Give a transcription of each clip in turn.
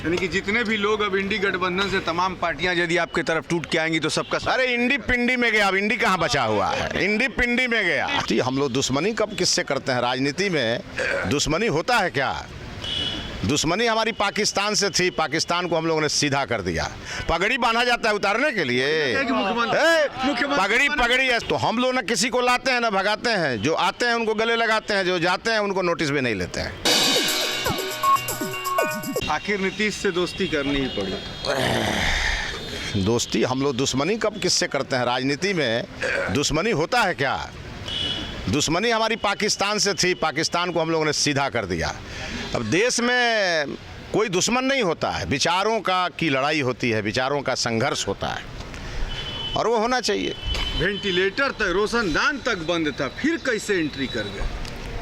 यानी कि जितने भी लोग अब इंडी गठबंधन से तमाम पार्टियां यदि आपके तरफ टूट के आएंगी तो सबका अरे इंडी पिंडी में गया, अब इंडी कहाँ बचा हुआ है? इंडी पिंडी में गया। हम लोग दुश्मनी कब किससे करते हैं? राजनीति में दुश्मनी होता है क्या? दुश्मनी हमारी पाकिस्तान से थी, पाकिस्तान को हम लोगों ने सीधा कर दिया। पगड़ी बांधा जाता है उतारने के लिए, पगड़ी है तो हम लोग ना किसी को लाते हैं ना भगाते हैं। जो आते हैं उनको गले लगाते हैं, जो जाते हैं उनको नोटिस भी नहीं लेते हैं। आखिर नीतीश से दोस्ती करनी ही पड़ी। दोस्ती हम लोग दुश्मनी कब किससे करते हैं? राजनीति में दुश्मनी होता है क्या? दुश्मनी हमारी पाकिस्तान से थी, पाकिस्तान को हम लोगों ने सीधा कर दिया। अब देश में कोई दुश्मन नहीं होता है, विचारों की लड़ाई होती है, विचारों का संघर्ष होता है और वो होना चाहिए। वेंटिलेटर तक, रोशनदान तक बंद था, फिर कैसे एंट्री कर गया?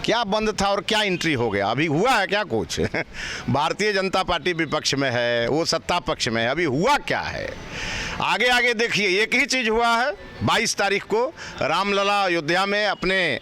क्या बंद था और क्या एंट्री हो गया? अभी हुआ है क्या कुछ? भारतीय जनता पार्टी विपक्ष में है, वो सत्ता पक्ष में है, अभी हुआ क्या है? आगे आगे देखिए, एक ही चीज़ हुआ है। 22 तारीख को रामलला अयोध्या में अपने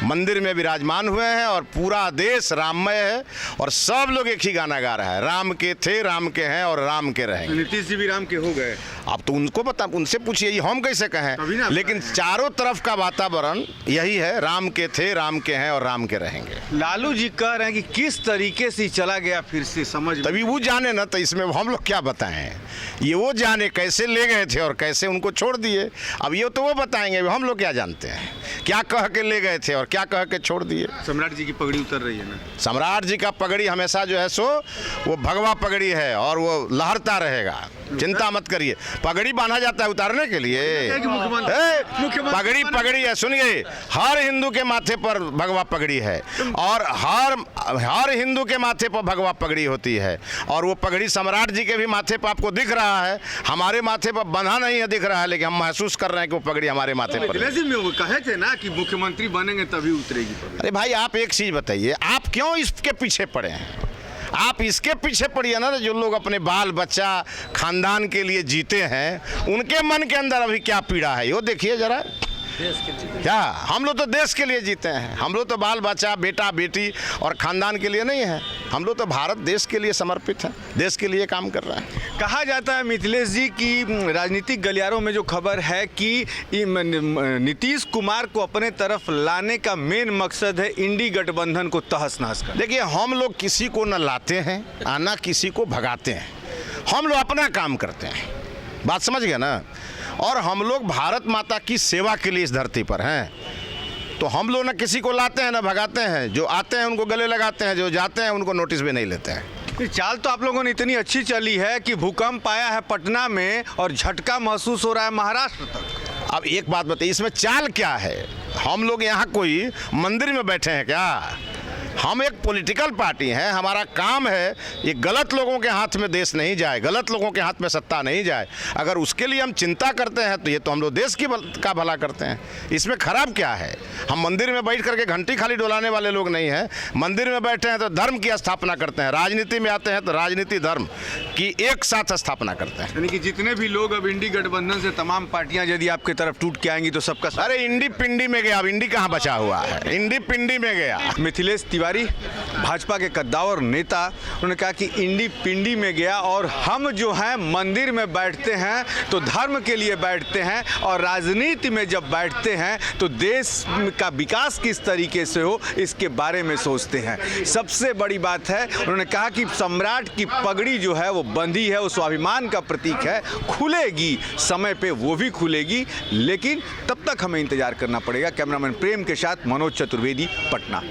मंदिर में विराजमान हुए हैं और पूरा देश राममय है और सब लोग एक ही गाना गा रहा है, राम के थे, राम के हैं और राम के रहेंगे। नीतीश जी भी राम के हो गए। अब तो उनको पता, उनसे पूछिए, ये हम कैसे कहें? लेकिन चारों तरफ का वातावरण यही है, राम के थे, राम के हैं और राम के रहेंगे। लालू जी कह रहे हैं कि किस तरीके से चला गया फिर से समझ, तभी वो जाने ना, तो इसमें हम लोग क्या बताएं? ये वो जाने कैसे ले गए थे और कैसे उनको छोड़ दिए। अब ये तो वो बताएंगे, हम लोग क्या जानते हैं क्या कह के ले गए थे और क्या कह के छोड़ दिए। सम्राट जी की पगड़ी उतर रही है ना? सम्राट जी का पगड़ी हमेशा जो है सो वो भगवा पगड़ी है और वो लहरता रहेगा, चिंता मत करिए। पगड़ी बांधा जाता है उतारने के लिए, पगड़ी है। सुनिए, हर हिंदू के माथे पर भगवा पगड़ी है और हर हिंदू के माथे पर भगवा पगड़ी होती है और वो पगड़ी सम्राट जी के भी माथे पर आपको दिख रहा है, हमारे माथे पर बंधा नहीं है दिख रहा है, लेकिन हम महसूस कर रहे हैं कि वो पगड़ी हमारे माथे पर है। वो कहे थे ना कि मुख्यमंत्री बनेंगे तभी उतरेगी पगड़ी। अरे भाई, आप एक चीज बताइए, आप क्यों इसके पीछे पड़े हैं? आप इसके पीछे पड़िए ना, जो लोग अपने बाल बच्चा खानदान के लिए जीते हैं, उनके मन के अंदर अभी क्या पीड़ा है वो देखिए जरा। क्या हम लोग तो देश के लिए जीते हैं, हम लोग तो बाल बच्चा बेटा बेटी और खानदान के लिए नहीं है, हम लोग तो भारत देश के लिए समर्पित हैं, देश के लिए काम कर रहे हैं। कहा जाता है मिथिलेश जी की राजनीतिक गलियारों में जो खबर है कि नीतीश कुमार को अपने तरफ लाने का मेन मकसद है इंडी गठबंधन को तहस नहस करना। देखिए, हम लोग किसी को न लाते हैं ना किसी को भगाते हैं, हम लोग अपना काम करते हैं, बात समझ गए ना? और हम लोग भारत माता की सेवा के लिए इस धरती पर हैं, तो हम लोग ना किसी को लाते हैं ना भगाते हैं। जो आते हैं उनको गले लगाते हैं, जो जाते हैं उनको नोटिस भी नहीं लेते हैं। चाल तो आप लोगों ने इतनी अच्छी चली है कि भूकंप आया है पटना में और झटका महसूस हो रहा है महाराष्ट्र तक। अब एक बात बताइए, इसमें चाल क्या है? हम लोग यहाँ कोई मंदिर में बैठे हैं क्या? हम एक पॉलिटिकल पार्टी हैं, हमारा काम है ये गलत लोगों के हाथ में देश नहीं जाए, गलत लोगों के हाथ में सत्ता नहीं जाए। अगर उसके लिए हम चिंता करते हैं तो ये तो हम लोग देश का भला करते हैं, इसमें खराब क्या है? हम मंदिर में बैठ करके घंटी खाली डोलाने वाले लोग नहीं हैं। मंदिर में बैठे हैं तो धर्म की स्थापना करते हैं, राजनीति में आते हैं तो राजनीति धर्म की एक साथ स्थापना करते हैं। यानी कि जितने भी लोग अब इंडी गठबंधन से तमाम पार्टियां यदि आपके तरफ टूट के आएंगी तो सबका। अरे इंडी पिंडी में गया, अब इंडी कहाँ बचा हुआ है? इंडी पिंडी में गया। मिथिलेश तिवारी भाजपा के कद्दावर नेता, उन्होंने कहा कि इंडी पिंडी में गया और हम जो हैं मंदिर में बैठते हैं तो धर्म के लिए बैठते हैं और राजनीति में जब बैठते हैं तो देश का विकास किस तरीके से हो इसके बारे में सोचते हैं। सबसे बड़ी बात है, उन्होंने कहा कि सम्राट की पगड़ी जो है वो बंधी है, वो स्वाभिमान का प्रतीक है, खुलेगी समय पे वो भी खुलेगी, लेकिन तब तक हमें इंतजार करना पड़ेगा। कैमरामैन प्रेम के साथ मनोज चतुर्वेदी, पटना।